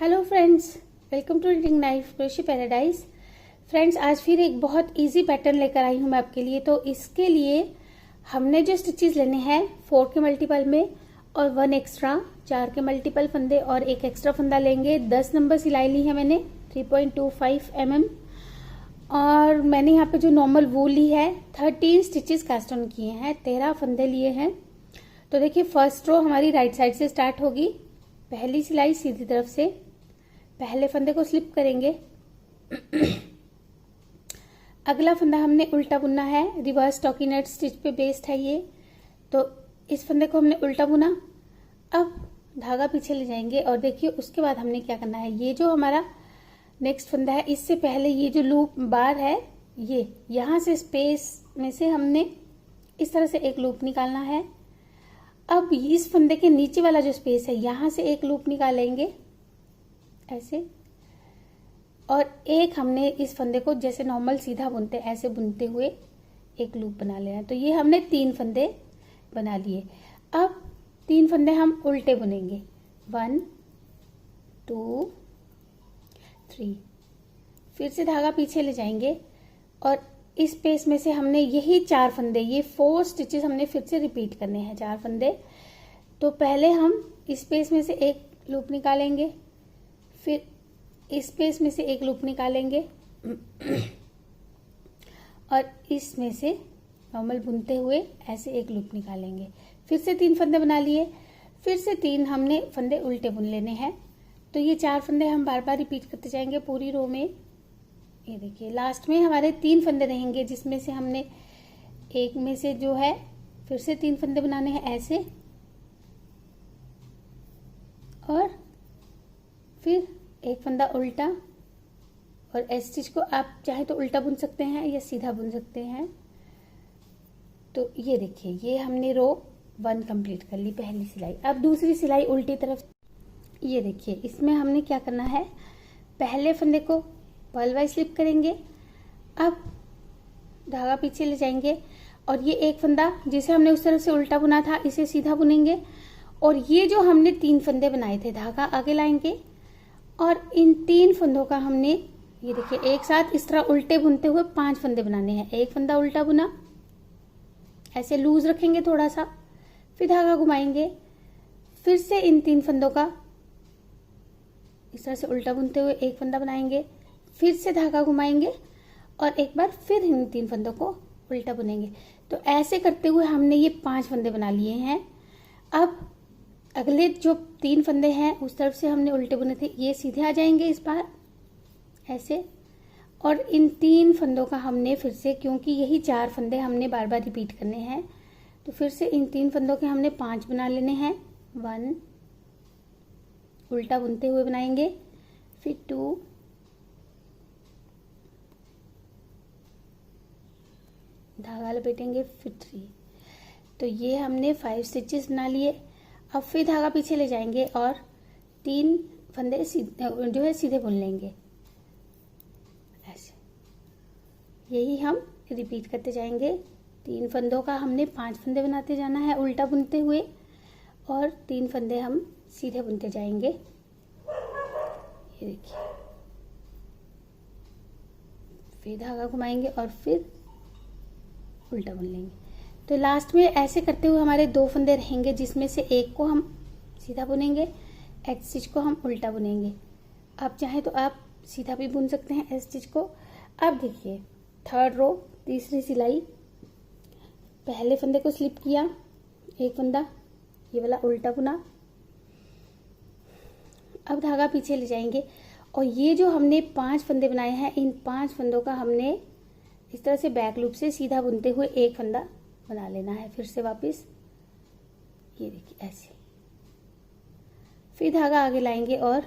Hello friends, welcome to reading knife crochet paradise. Friends, आज फिर एक बहुत इजी पैटर्न लेकर आई हूँ मैं आपके लिए। तो इसके लिए हमने जो स्टिचेस लेने हैं 4 के मल्टीपल में और 1 एक्स्ट्रा, 4 के मल्टीपल फंदे और 1 एक्स्ट्रा फंदा लेंगे। 10 नंबर सिलाई ली है मैंने 3.25 mm और मैंने यहाँ पे जो नॉर्मल वूल ली है 13 स्टिचेस कास्ट ऑन किए हैं, 13 फंदे लिए हैं। तो देखिए, फर्स्ट रो हमारी राइट साइड से स्टार्ट होगी। पहली सिलाई सीधी तरफ से पहले फंदे को स्लिप करेंगे। अगला फंदा हमने उल्टा बुनना है, रिवर्स स्टॉकिनेट स्टिच पे बेस्ड है ये। तो इस फंदे को हमने उल्टा बुना। अब धागा पीछे ले जाएंगे और देखिए उसके बाद हमने क्या करना है। ये जो हमारा नेक्स्ट फंदा है, इससे पहले ये जो लूप बार है, ये यहाँ से स्पेस में से हमने इस तरह से एक लूप निकालना है। अब इस फंदे के नीचे वाला जो स्पेस है, यहाँ से एक लूप निकालेंगे ऐसे, और एक हमने इस फंदे को जैसे नॉर्मल सीधा बुनते हैं ऐसे बुनते हुए एक लूप बना लेना। तो ये हमने 3 फंदे बना लिए। अब 3 फंदे हम उल्टे बुनेंगे, 1 2 3। फिर से धागा पीछे ले जाएंगे और इस स्पेस में से हमने यही 4 फंदे, ये 4 स्टिचेस हमने फिर से रिपीट करने हैं, 4 फंदे। तो पहले हम इस स्पेस में से एक लूप निकालेंगे, फिर इस स्पेस में से एक लूप निकालेंगे और इसमें से नॉर्मल बुनते हुए ऐसे एक लूप निकालेंगे। फिर से 3 फंदे बना लिए, फिर से 3 हमने फंदे उल्टे बुन लेने हैं। तो ये 4 फंदे हम बार बार रिपीट करते जाएंगे पूरी रो में। ये देखिए, लास्ट में हमारे 3 फंदे रहेंगे, जिसमें से हमने एक में से जो है फिर से 3 फंदे बनाने हैं ऐसे, और फिर एक फंदा उल्टा। और इस स्टिच को आप चाहे तो उल्टा बुन सकते हैं या सीधा बुन सकते हैं। तो ये देखिए, ये हमने रो 1 कंप्लीट कर ली, पहली सिलाई। अब दूसरी सिलाई उल्टी तरफ। ये देखिए, इसमें हमने क्या करना है, पहले फंदे को पर्ल वाइज स्लिप करेंगे। अब धागा पीछे ले जाएंगे और ये एक फंदा जिसे हमने उस तरफ से उल्टा बुना था, इसे सीधा बुनेंगे। और ये जो हमने 3 फंदे बनाए थे, धागा आगे लाएंगे और इन 3 फंदों का हमने, ये देखिए, एक साथ इस तरह उल्टे बुनते हुए 5 फंदे बनाने हैं। एक फंदा उल्टा बुना, ऐसे लूज रखेंगे थोड़ा सा, फिर धागा घुमाएंगे, फिर से इन 3 फंदों का इस तरह से उल्टा बुनते हुए एक फंदा बनाएंगे, फिर से धागा घुमाएंगे और एक बार फिर इन 3 फंदों को उल्टा बुनेंगे। तो ऐसे करते हुए हमने ये 5 फंदे बना लिए हैं। अब अगले जो 3 फंदे हैं उस तरफ से हमने उल्टे बुने थे, ये सीधे आ जाएंगे इस बार ऐसे। और इन 3 फंदों का हमने फिर से, क्योंकि यही 4 फंदे हमने बार बार रिपीट करने हैं, तो फिर से इन 3 फंदों के हमने 5 बना लेने हैं। 1 उल्टा बुनते हुए बनाएंगे, फिर 2, धागा लपेटेंगे, फिर 3। तो ये हमने 5 स्टिचेस बना लिए। अब फिर धागा पीछे ले जाएंगे और 3 फंदे जो है सीधे बुन लेंगे ऐसे। यही हम रिपीट करते जाएंगे। 3 फंदों का हमने 5 फंदे बनाते जाना है उल्टा बुनते हुए, और 3 फंदे हम सीधे बुनते जाएंगे। ये देखिए, फिर धागा घुमाएंगे और फिर उल्टा बुन लेंगे। तो लास्ट में ऐसे करते हुए हमारे 2 फंदे रहेंगे, जिसमें से एक को हम सीधा बुनेंगे, एच स्टिच को हम उल्टा बुनेंगे। आप चाहे तो आप सीधा भी बुन सकते हैं एच स्टिच को। अब देखिए, 3rd रो, तीसरी सिलाई, पहले फंदे को स्लिप किया, एक फंदा ये वाला उल्टा बुना। अब धागा पीछे ले जाएंगे और ये जो हमने 5 फंदे बनाए हैं, इन 5 फंदों का हमने इस तरह से बैक लूप से सीधा बुनते हुए एक फंदा बना लेना है। फिर से वापस, ये देखिए ऐसे, फिर धागा आगे लाएंगे और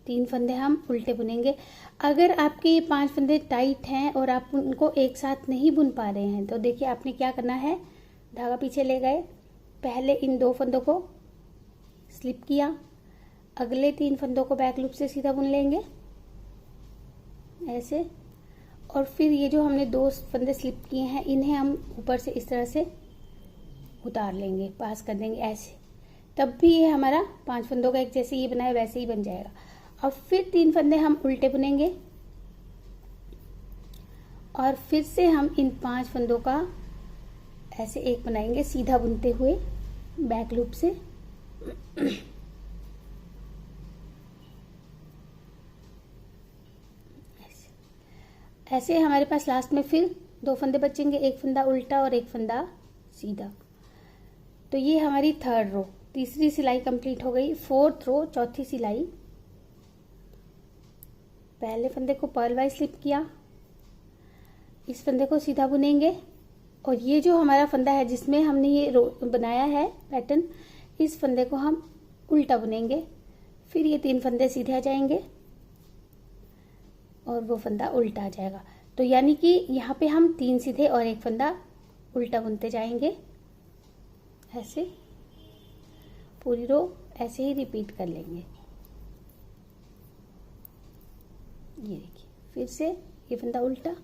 3 फंदे हम उल्टे बुनेंगे। अगर आपके ये 5 फंदे टाइट हैं और आप उनको एक साथ नहीं बुन पा रहे हैं, तो देखिए आपने क्या करना है, धागा पीछे ले गए, पहले इन 2 फंदों को स्लिप किया, अगले 3 फंदों को बैक लूप से सीधा बुन लेंगे ऐसे, और फिर ये जो हमने 2 फंदे स्लिप किए हैं, इन्हें हम ऊपर से इस तरह से उतार लेंगे, पास कर देंगे ऐसे। तब भी ये हमारा 5 फंदों का एक जैसे ये बनाए वैसे ही बन जाएगा। अब फिर 3 फंदे हम उल्टे बुनेंगे और फिर से हम इन 5 फंदों का ऐसे एक बनाएंगे सीधा बुनते हुए बैक लूप से। ऐसे हमारे पास लास्ट में फिर 2 फंदे बचेंगे, एक फंदा उल्टा और एक फंदा सीधा। तो ये हमारी 3rd रो, तीसरी सिलाई कंप्लीट हो गई। 4th रो, चौथी सिलाई। पहले फंदे को पर्ल वाइज स्लिप किया, इस फंदे को सीधा बुनेंगे और ये जो हमारा फंदा है जिसमें हमने ये रो बनाया है पैटर्न, इस फंदे को हम उल्टा बुनेंगे। फिर ये 3 फंदे सीधे आ जाएंगे और वो फंदा उल्टा आ जाएगा। तो यानी कि यहाँ पे हम 3 सीधे और एक फंदा उल्टा बुनते जाएंगे। ऐसे पूरी रो ऐसे ही रिपीट कर लेंगे। ये देखिए, फिर से ये फंदा उल्टा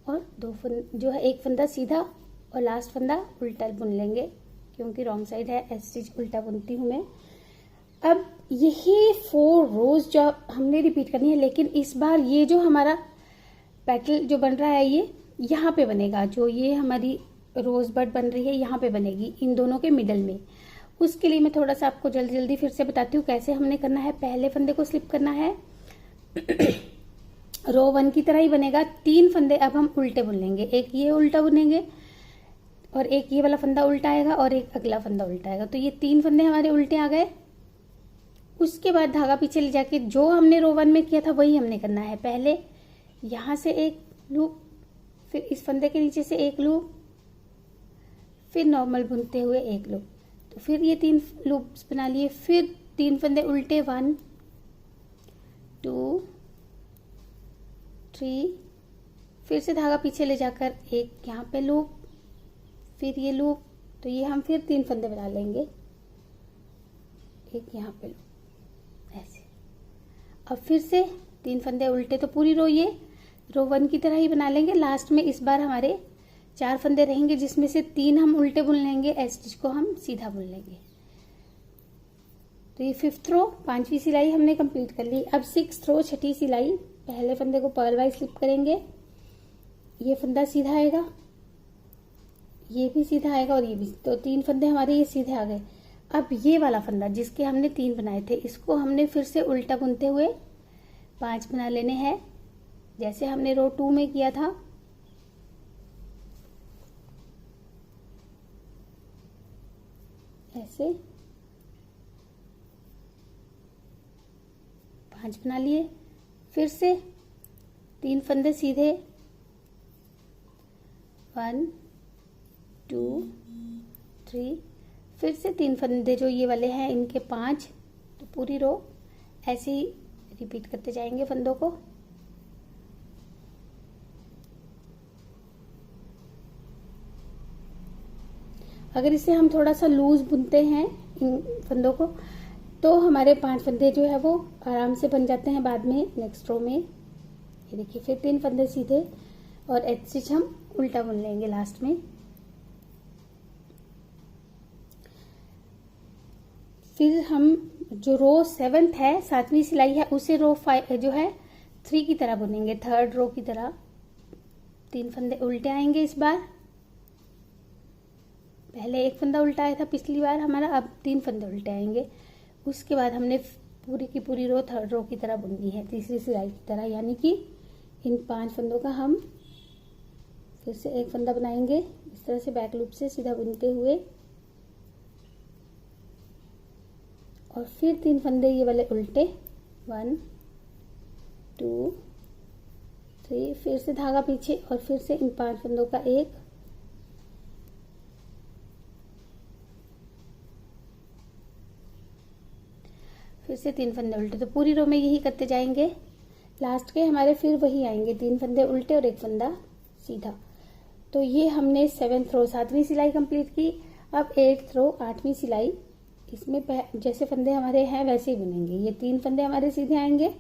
और 2 फंदा जो है, एक फंदा सीधा और लास्ट फंदा उल्टा बुन लेंगे, क्योंकि रॉन्ग साइड है, ऐसे स्टिच उल्टा बुनती हूँ मैं। अब यही 4 रोज जो हमने रिपीट करनी है, लेकिन इस बार ये जो हमारा पैटर्न जो बन रहा है ये यहाँ पे बनेगा। जो ये हमारी रोज बड बन रही है यहाँ पे बनेगी, इन दोनों के मिडल में। उसके लिए मैं थोड़ा सा आपको जल्दी जल्दी फिर से बताती हूँ कैसे हमने करना है। पहले फंदे को स्लिप करना है, रो 1 की तरह ही बनेगा। 3 फंदे अब हम उल्टे बुन लेंगे, एक ये उल्टा बुनेंगे और एक ये वाला फंदा उल्टा आएगा और एक अगला फंदा उल्टा आएगा। तो ये 3 फंदे हमारे उल्टे आ गए। उसके बाद धागा पीछे ले जाके जो हमने रो 1 में किया था वही हमने करना है। पहले यहाँ से एक लूप, फिर इस फंदे के नीचे से एक लूप, फिर नॉर्मल बुनते हुए एक लूप। तो फिर ये 3 लूप्स बना लिए। फिर 3 फंदे उल्टे, 1 2 3, फिर से धागा पीछे ले जाकर एक यहाँ पे लूप, फिर ये लूप। तो ये हम फिर 3 फंदे बना लेंगे, एक यहाँ पे लूप, ऐसे। अब फिर से 3 फंदे उल्टे। तो पूरी रो ये रो 1 की तरह ही बना लेंगे। लास्ट में इस बार हमारे 4 फंदे रहेंगे, जिसमें से 3 हम उल्टे बुन लेंगे, एस स्टिच को हम सीधा बुन लेंगे। तो ये 5th रो, 5वीं सिलाई हमने कंप्लीट कर ली। अब 6th रो, 6ठी सिलाई। पहले फंदे को पर्ल वाइज स्लिप करेंगे, ये फंदा सीधा आएगा, ये भी सीधा आएगा और ये भी। तो 3 फंदे हमारे ये सीधे आ गए। अब ये वाला फंदा जिसके हमने 3 बनाए थे, इसको हमने फिर से उल्टा बुनते हुए 5 बना लेने हैं, जैसे हमने रो 2 में किया था। ऐसे 5 बना लिए। फिर से 3 फंदे सीधे, 1 2 3, फिर से 3 फंदे जो ये वाले हैं इनके 5। तो पूरी रो ऐसे ही रिपीट करते जाएंगे फंदों को। अगर इसे हम थोड़ा सा लूज बुनते हैं इन फंदों को, तो हमारे 5 फंदे जो है वो आराम से बन जाते हैं बाद में नेक्स्ट रो में। ये देखिए, फिर 3 फंदे सीधे और एच स्टिच हम उल्टा बुन लेंगे लास्ट में। फिर हम जो रो 7th है, 7वीं सिलाई है, उसे रो 5 जो है 3 की तरह बुनेंगे, 3rd रो की तरह। 3 फंदे उल्टे आएंगे इस बार। पहले एक फंदा उल्टा आया था पिछली बार हमारा, अब 3 फंदे उल्टे आएंगे। उसके बाद हमने पूरी की पूरी रो 3rd रो की तरह बुननी है, तीसरी सिलाई की तरह। यानी कि इन 5 फंदों का हम फिर से एक फंदा बनाएंगे इस तरह से बैक लूप से सीधा बुनते हुए, और फिर 3 फंदे ये वाले उल्टे, 1 2 3, फिर से धागा पीछे और फिर से इन 5 फंदों का एक, फिर से 3 फंदे उल्टे। तो पूरी रो में यही करते जाएंगे। लास्ट के हमारे फिर वही आएंगे, 3 फंदे उल्टे और एक फंदा सीधा। तो ये हमने 7th रो 7वीं सिलाई कंप्लीट की। अब 8th रो 8वीं सिलाई, इसमें जैसे फंदे हमारे हैं वैसे ही बुनेंगे। ये 3 फंदे हमारे सीधे आएंगे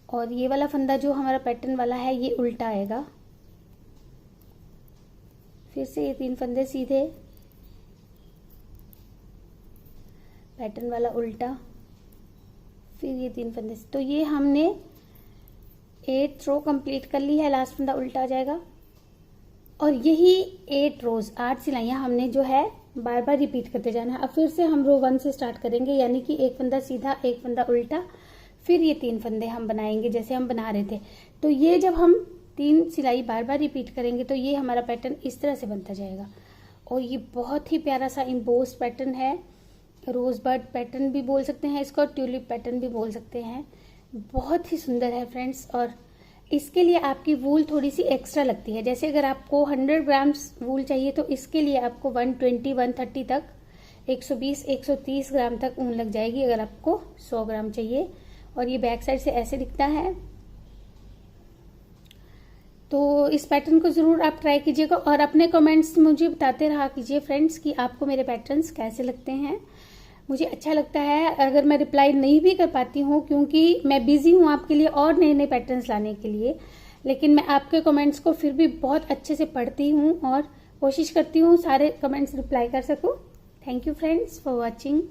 और ये वाला फंदा जो हमारा पैटर्न वाला है ये उल्टा आएगा। फिर से ये 3 फंदे सीधे, पैटर्न वाला उल्टा, फिर ये 3 फंदे से। तो ये हमने 8 रो कंप्लीट कर ली है, लास्ट फंदा उल्टा आ जाएगा। और यही 8 रोज 8 सिलाइयां हमने जो है बार बार रिपीट करते जाना है। अब फिर से हम रो 1 से स्टार्ट करेंगे, यानी कि एक फंदा सीधा, एक फंदा उल्टा, फिर ये 3 फंदे हम बनाएंगे जैसे हम बना रहे थे। तो ये जब हम 3 सिलाई बार बार रिपीट करेंगे तो ये हमारा पैटर्न इस तरह से बनता जाएगा। और ये बहुत ही प्यारा सा इम्बोस्ड पैटर्न है, रोजबर्ड पैटर्न भी बोल सकते हैं इसको, ट्यूलिप पैटर्न भी बोल सकते हैं। बहुत ही सुंदर है फ्रेंड्स। और इसके लिए आपकी वूल थोड़ी सी एक्स्ट्रा लगती है। जैसे अगर आपको 100 ग्राम्स वूल चाहिए तो इसके लिए आपको 120-130 तक 120-130 ग्राम तक ऊन लग जाएगी अगर आपको 100 ग्राम चाहिए। और ये बैक साइड से ऐसे दिखता है। तो इस पैटर्न को ज़रूर आप ट्राई कीजिएगा और अपने कमेंट्स मुझे बताते रहा कीजिए फ्रेंड्स कि आपको मेरे पैटर्न्स कैसे लगते हैं। मुझे अच्छा लगता है अगर मैं रिप्लाई नहीं भी कर पाती हूँ, क्योंकि मैं बिजी हूँ आपके लिए और नए नए पैटर्न्स लाने के लिए, लेकिन मैं आपके कमेंट्स को फिर भी बहुत अच्छे से पढ़ती हूँ और कोशिश करती हूँ सारे कमेंट्स रिप्लाई कर सकूँ। Thank you friends for watching.